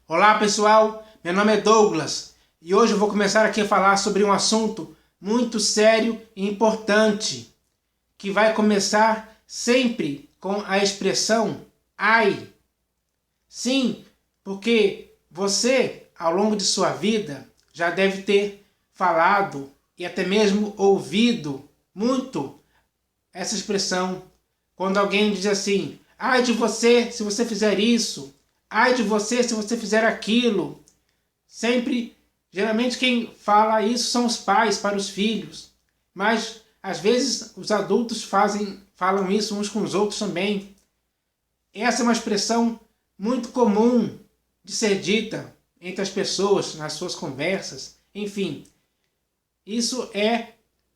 Olá pessoal, meu nome é Douglas e hoje eu vou começar aqui a falar sobre um assunto muito sério e importante que vai começar sempre com a expressão ai. Sim, porque você ao longo de sua vida já deve ter falado e até mesmo ouvido muito essa expressão quando alguém diz assim: ai de você se você fizer isso, ai de você se você fizer aquilo. Sempre, geralmente quem fala isso são os pais para os filhos, mas às vezes os adultos falam isso uns com os outros também. Essa é uma expressão muito comum de ser dita entre as pessoas nas suas conversas. Enfim, isso é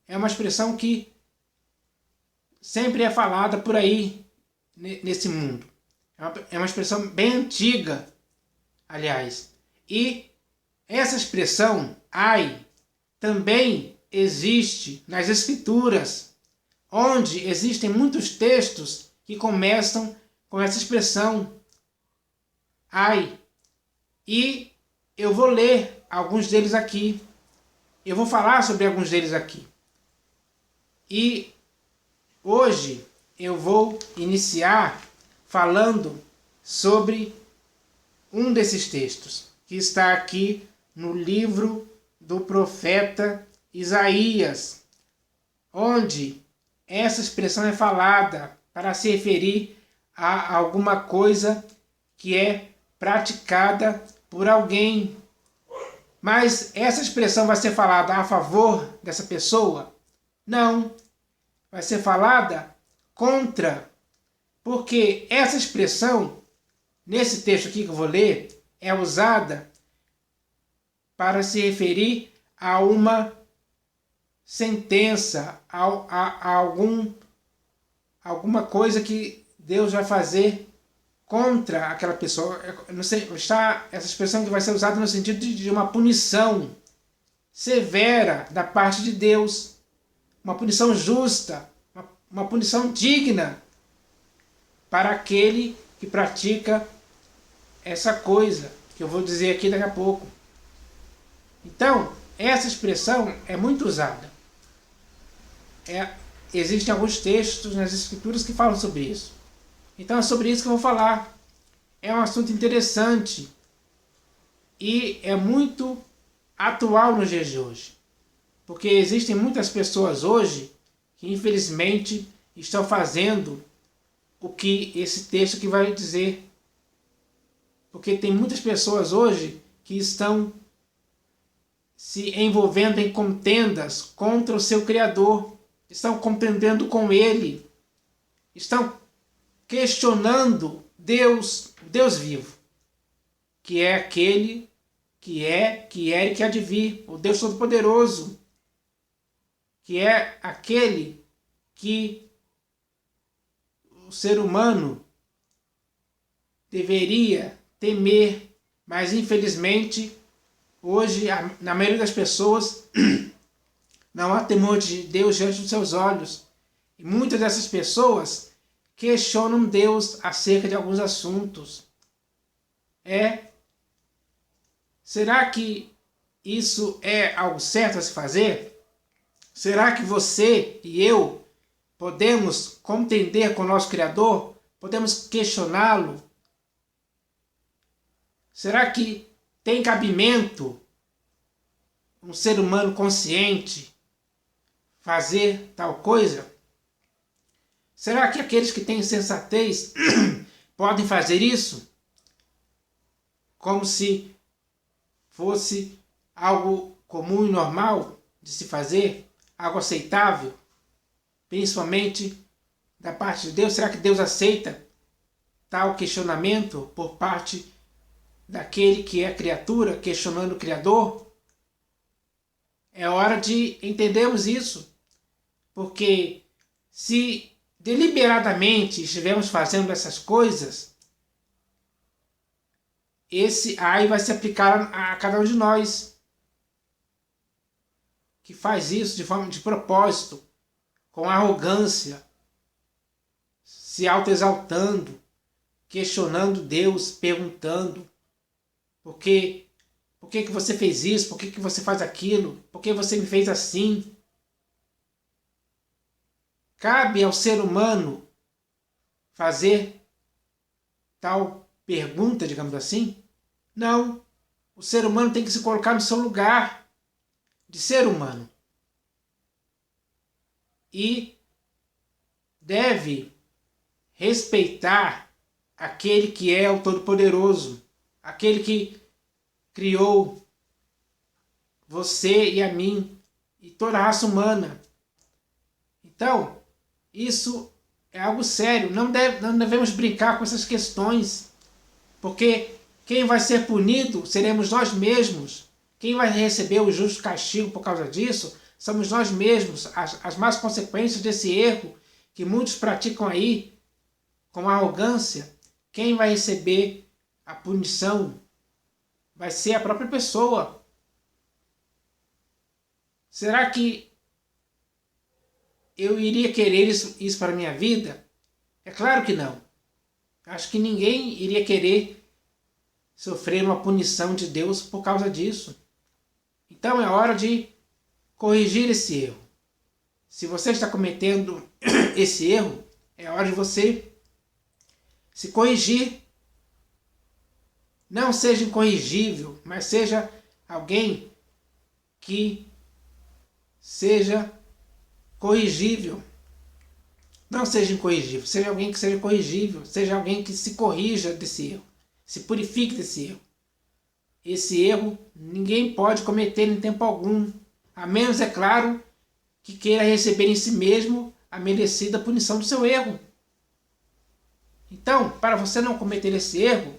uma expressão que sempre é falada por aí nesse mundo. É uma expressão bem antiga, aliás. E essa expressão, ai, também existe nas Escrituras, onde existem muitos textos que começam com essa expressão, ai. E eu vou ler alguns deles aqui. Eu vou falar sobre alguns deles aqui. E hoje eu vou iniciar falando sobre um desses textos, que está aqui no livro do profeta Isaías, onde essa expressão é falada para se referir a alguma coisa que é praticada por alguém. Mas essa expressão vai ser falada a favor dessa pessoa? Não. Vai ser falada contra. Porque essa expressão, nesse texto aqui que eu vou ler, é usada para se referir a uma sentença, a alguma coisa que Deus vai fazer contra aquela pessoa. Não sei, essa expressão que vai ser usada no sentido de uma punição severa da parte de Deus, uma punição justa, uma punição digna para aquele que pratica essa coisa que eu vou dizer aqui daqui a pouco. Então, essa expressão é muito usada. Existem alguns textos nas Escrituras que falam sobre isso. Então é sobre isso que eu vou falar. É um assunto interessante e é muito atual nos dias de hoje. Porque existem muitas pessoas hoje que infelizmente estão fazendo o que esse texto aqui vai dizer. Porque tem muitas pessoas hoje que estão se envolvendo em contendas contra o seu Criador, estão contendendo com Ele, estão questionando Deus vivo, que é aquele que é e que há de vir, o Deus Todo-Poderoso, que é aquele que o ser humano deveria temer, mas infelizmente hoje na maioria das pessoas não há temor de Deus diante dos seus olhos. E muitas dessas pessoas questionam Deus acerca de alguns assuntos. Será que isso é algo certo a se fazer? Será que você e eu podemos contender com o nosso Criador? Podemos questioná-lo? Será que tem cabimento um ser humano consciente fazer tal coisa? Será que aqueles que têm sensatez podem fazer isso? Como se fosse algo comum e normal de se fazer? Algo aceitável? Principalmente da parte de Deus? Será que Deus aceita tal questionamento por parte daquele que é criatura, questionando o Criador? É hora de entendermos isso, porque se deliberadamente estivermos fazendo essas coisas, esse ai vai se aplicar a cada um de nós que faz isso de forma de propósito, com arrogância, se autoexaltando, questionando Deus, perguntando. Por que você fez isso? Por que você faz aquilo? Por que você me fez assim? Cabe ao ser humano fazer tal pergunta, digamos assim? Não. O ser humano tem que se colocar no seu lugar de ser humano. E deve respeitar aquele que é o Todo-Poderoso, aquele que criou você e a mim e toda a raça humana. Então, isso é algo sério. Não devemos brincar com essas questões, porque quem vai ser punido seremos nós mesmos. Quem vai receber o justo castigo por causa disso somos nós mesmos. As más consequências desse erro que muitos praticam aí com arrogância, quem vai receber a punição vai ser a própria pessoa. Será que eu iria querer isso para a minha vida? É claro que não. Acho que ninguém iria querer sofrer uma punição de Deus por causa disso. Então é hora de corrigir esse erro. Se você está cometendo esse erro, é hora de você se corrigir. Não seja incorrigível, mas seja alguém que seja corrigível. Não seja incorrigível, seja alguém que seja corrigível, seja alguém que se corrija desse erro, se purifique desse erro. Esse erro ninguém pode cometer em tempo algum, a menos, é claro, que queira receber em si mesmo a merecida punição do seu erro. Então, para você não cometer esse erro,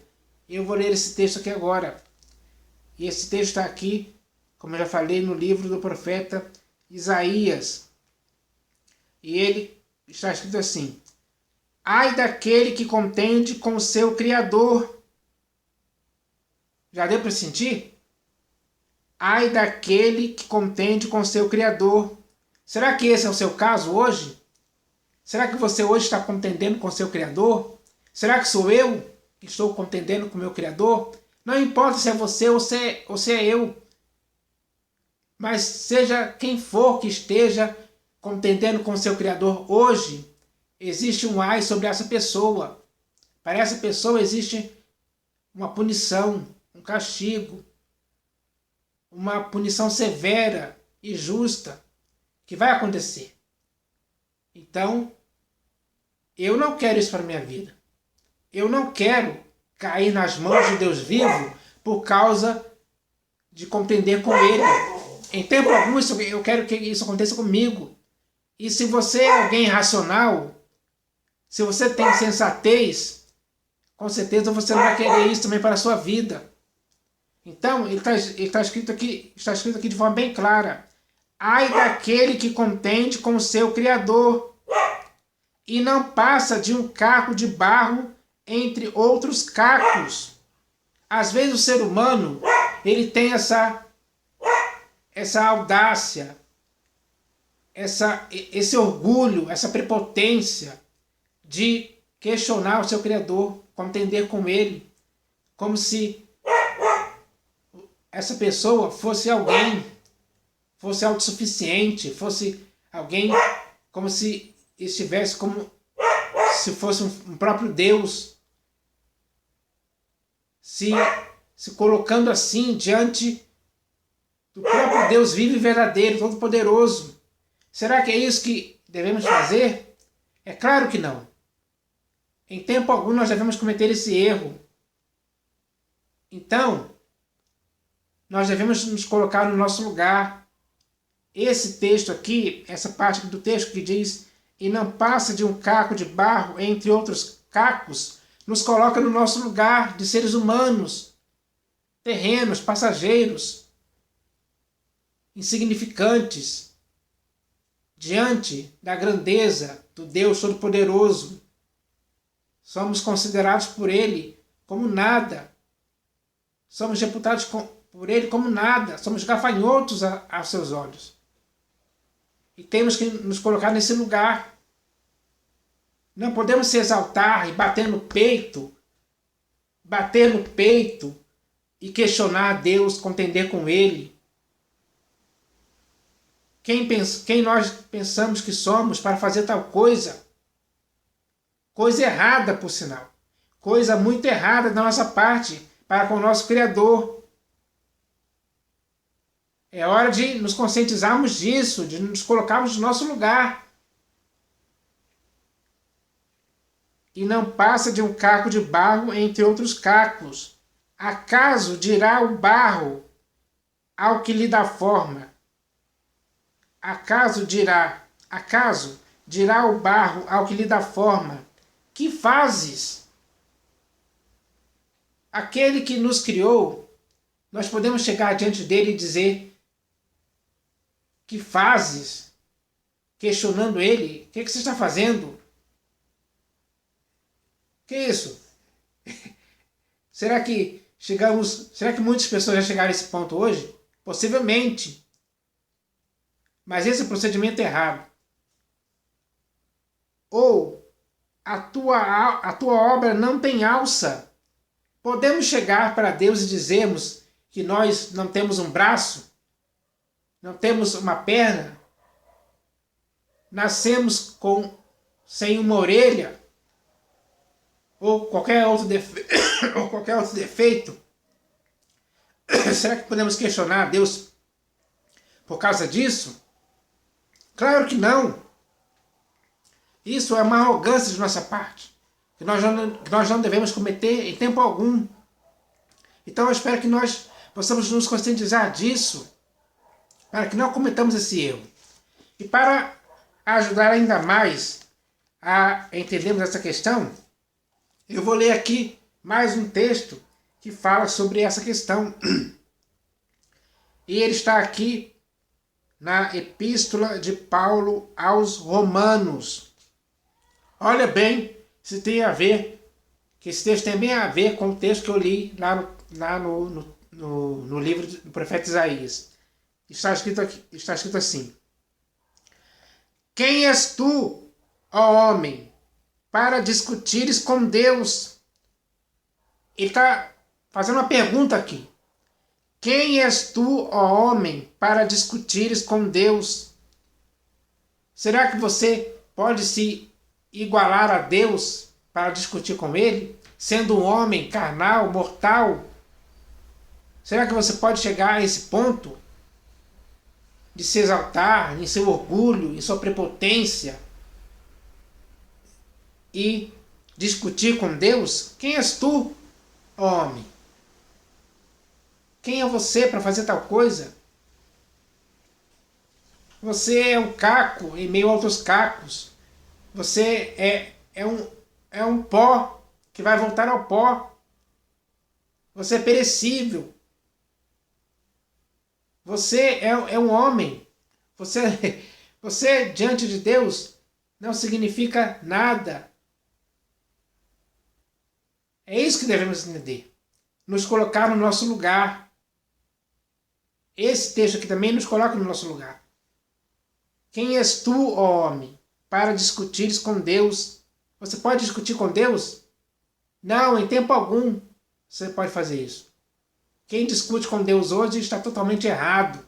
eu vou ler esse texto aqui agora. E esse texto está aqui, como eu já falei, no livro do profeta Isaías. E ele está escrito assim: ai daquele que contende com o seu Criador. Já deu para sentir? Ai daquele que contende com o seu Criador. Será que esse é o seu caso hoje? Será que você hoje está contendendo com o seu Criador? Será que sou eu que estou contendendo com o meu Criador? Não importa se é você ou se é eu. Mas seja quem for que esteja contendendo com o seu Criador hoje, existe um ai sobre essa pessoa. Para essa pessoa existe uma punição, um castigo, uma punição severa e justa que vai acontecer. Então, eu não quero isso para a minha vida. Eu não quero cair nas mãos de Deus vivo por causa de contender com Ele. Em tempo algum, eu quero que isso aconteça comigo. E se você é alguém racional, se você tem sensatez, com certeza você não vai querer isso também para a sua vida. Então, ele está escrito aqui de forma bem clara: ai daquele que contende com o seu Criador e não passa de um caco de barro entre outros cacos. Às vezes o ser humano, ele tem essa audácia, esse orgulho, essa prepotência de questionar o seu Criador, contender com Ele, como se essa pessoa fosse alguém, fosse autossuficiente, fosse alguém como se estivesse como se fosse um próprio Deus, se colocando assim diante do próprio Deus vivo e verdadeiro, todo-poderoso. Será que é isso que devemos fazer? É claro que não. Em tempo algum nós devemos cometer esse erro. Então, nós devemos nos colocar no nosso lugar. Esse texto aqui, essa parte do texto que diz: e não passa de um caco de barro entre outros cacos, nos coloca no nosso lugar de seres humanos, terrenos, passageiros, insignificantes, diante da grandeza do Deus Todo-Poderoso. Somos considerados por Ele como nada. Somos reputados por Ele como nada. Somos gafanhotos aos seus olhos. E temos que nos colocar nesse lugar. Não podemos se exaltar e bater no peito e questionar Deus, contender com Ele? Quem nós pensamos que somos para fazer tal coisa? Coisa errada, por sinal. Coisa muito errada da nossa parte para com o nosso Criador. É hora de nos conscientizarmos disso, de nos colocarmos no nosso lugar. E não passa de um caco de barro entre outros cacos. Acaso dirá o barro ao que lhe dá forma? Acaso dirá o barro ao que lhe dá forma: que fazes? Aquele que nos criou, nós podemos chegar diante dele e dizer: que fazes? Questionando ele: o que você está fazendo? Que isso? Será que muitas pessoas já chegaram a esse ponto hoje? Possivelmente. Mas esse é o procedimento errado. Ou a tua obra não tem alça. Podemos chegar para Deus e dizermos que nós não temos um braço, não temos uma perna, nascemos sem uma orelha, ou qualquer outro defeito. Será que podemos questionar Deus por causa disso? Claro que não. Isso é uma arrogância de nossa parte, que nós não devemos cometer em tempo algum. Então eu espero que nós possamos nos conscientizar disso, para que não cometamos esse erro. E para ajudar ainda mais a entendermos essa questão, eu vou ler aqui mais um texto que fala sobre essa questão. E ele está aqui na Epístola de Paulo aos Romanos. Olha bem se tem a ver, que esse texto tem bem a ver com o texto que eu li lá no livro do profeta Isaías. Está escrito assim: quem és tu, ó homem, para discutires com Deus? Ele está fazendo uma pergunta aqui. Quem és tu, ó homem, para discutires com Deus? Será que você pode se igualar a Deus para discutir com Ele, sendo um homem carnal, mortal? Será que você pode chegar a esse ponto de se exaltar em seu orgulho, em sua prepotência e discutir com Deus? Quem és tu, ó homem? Quem é você para fazer tal coisa? Você é um caco em meio a outros cacos. Você é um pó que vai voltar ao pó. Você é perecível. Você é um homem. Você diante de Deus não significa nada. É isso que devemos entender. Nos colocar no nosso lugar. Esse texto aqui também nos coloca no nosso lugar. Quem és tu, ó homem, para discutires com Deus? Você pode discutir com Deus? Não, em tempo algum você pode fazer isso. Quem discute com Deus hoje está totalmente errado.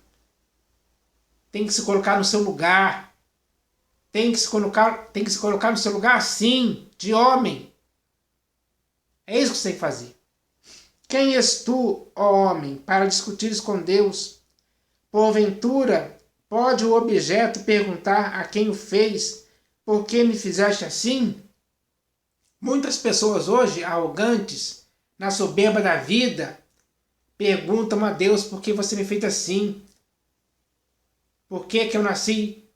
Tem que se colocar no seu lugar. Tem que se colocar no seu lugar, sim, de homem. É isso que você tem que fazer. Quem és tu, ó homem, para discutires com Deus? Porventura, pode o objeto perguntar a quem o fez: por que me fizeste assim? Muitas pessoas hoje, arrogantes, na soberba da vida, perguntam a Deus: por que você me fez assim? Por que eu nasci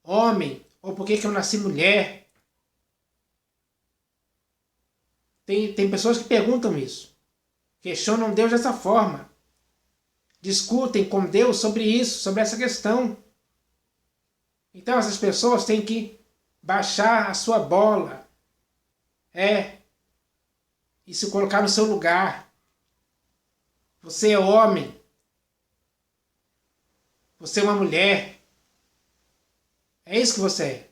homem? Ou por que eu nasci mulher? Tem pessoas que perguntam isso. Questionam Deus dessa forma. Discutem com Deus sobre isso, sobre essa questão. Então essas pessoas têm que baixar a sua bola. E se colocar no seu lugar. Você é homem. Você é uma mulher. É isso que você é.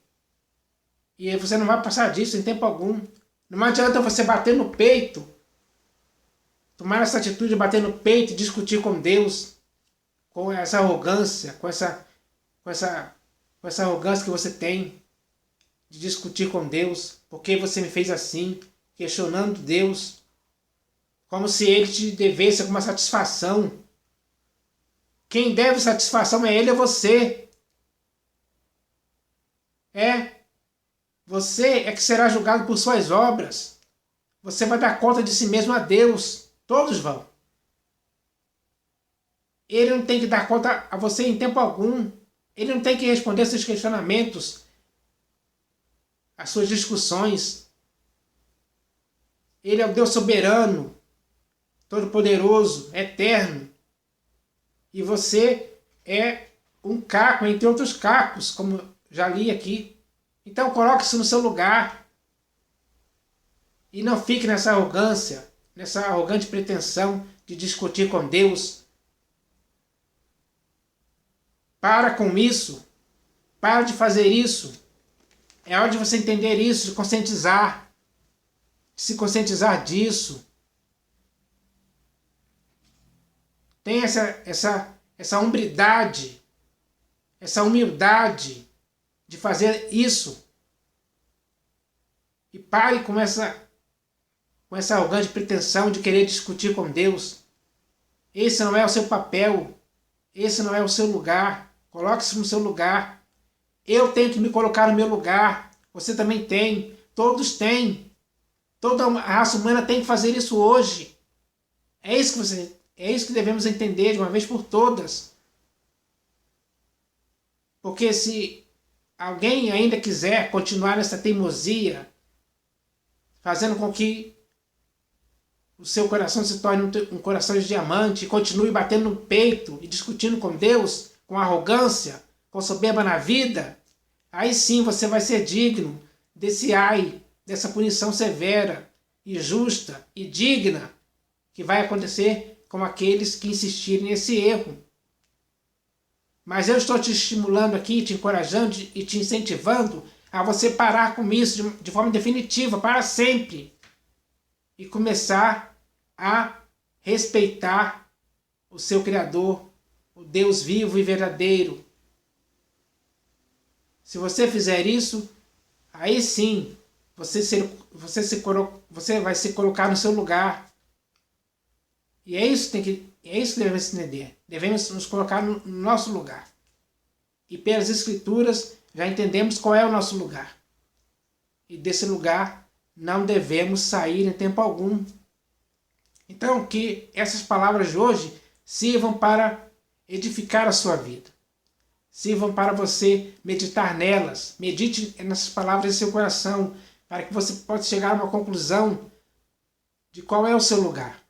E você não vai passar disso em tempo algum. Não adianta você bater no peito tomar essa atitude de bater no peito e discutir com Deus, com essa arrogância, com essa arrogância que você tem de discutir com Deus, por que você me fez assim, questionando Deus, como se Ele te devesse alguma satisfação. Quem deve satisfação é Ele, é você. Você é que será julgado por suas obras. Você vai dar conta de si mesmo a Deus. Todos vão. Ele não tem que dar conta a você em tempo algum. Ele não tem que responder seus questionamentos, as suas discussões. Ele é o Deus soberano, todo-poderoso, eterno. E você é um caco entre outros cacos, como já li aqui. Então coloque-se no seu lugar. E não fique nessa arrogância, nessa arrogante pretensão de discutir com Deus. Para com isso. Para de fazer isso. É hora de você entender isso, de conscientizar. De se conscientizar disso. Tem essa hombridade, essa humildade de fazer isso. E pare com essa arrogante pretensão de querer discutir com Deus. Esse não é o seu papel. Esse não é o seu lugar. Coloque-se no seu lugar. Eu tenho que me colocar no meu lugar. Você também tem. Todos têm. Toda a raça humana tem que fazer isso hoje. É isso que devemos entender de uma vez por todas. Porque se alguém ainda quiser continuar nessa teimosia, fazendo com que o seu coração se torne um coração de diamante e continue batendo no peito e discutindo com Deus, com arrogância, com soberba na vida, aí sim você vai ser digno desse ai, dessa punição severa e justa e digna que vai acontecer com aqueles que insistirem nesse erro. Mas eu estou te estimulando aqui, te encorajando e te incentivando a você parar com isso de forma definitiva, para sempre. E começar a respeitar o seu Criador, o Deus vivo e verdadeiro. Se você fizer isso, aí sim, você vai se colocar no seu lugar. E é isso que devemos entender. Devemos nos colocar no nosso lugar. E pelas Escrituras já entendemos qual é o nosso lugar. E desse lugar não devemos sair em tempo algum. Então, que essas palavras de hoje sirvam para edificar a sua vida. Sirvam para você meditar nelas. Medite nessas palavras em seu coração, para que você possa chegar a uma conclusão de qual é o seu lugar.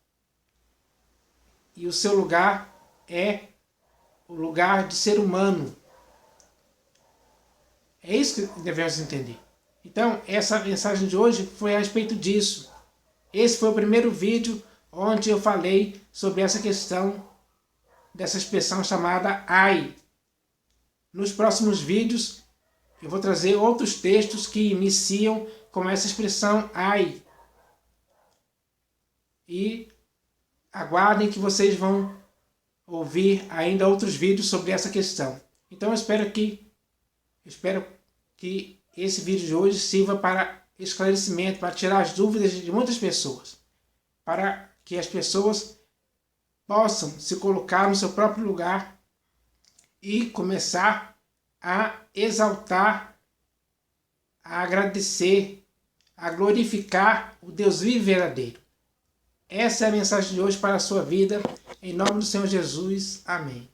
E o seu lugar é o lugar de ser humano. É isso que devemos entender. Então, essa mensagem de hoje foi a respeito disso. Esse foi o primeiro vídeo onde eu falei sobre essa questão dessa expressão chamada ai. Nos próximos vídeos, eu vou trazer outros textos que iniciam com essa expressão ai. E aguardem que vocês vão ouvir ainda outros vídeos sobre essa questão. Então eu espero que esse vídeo de hoje sirva para esclarecimento, para tirar as dúvidas de muitas pessoas, para que as pessoas possam se colocar no seu próprio lugar e começar a exaltar, a agradecer, a glorificar o Deus vivo e verdadeiro. Essa é a mensagem de hoje para a sua vida. Em nome do Senhor Jesus. Amém.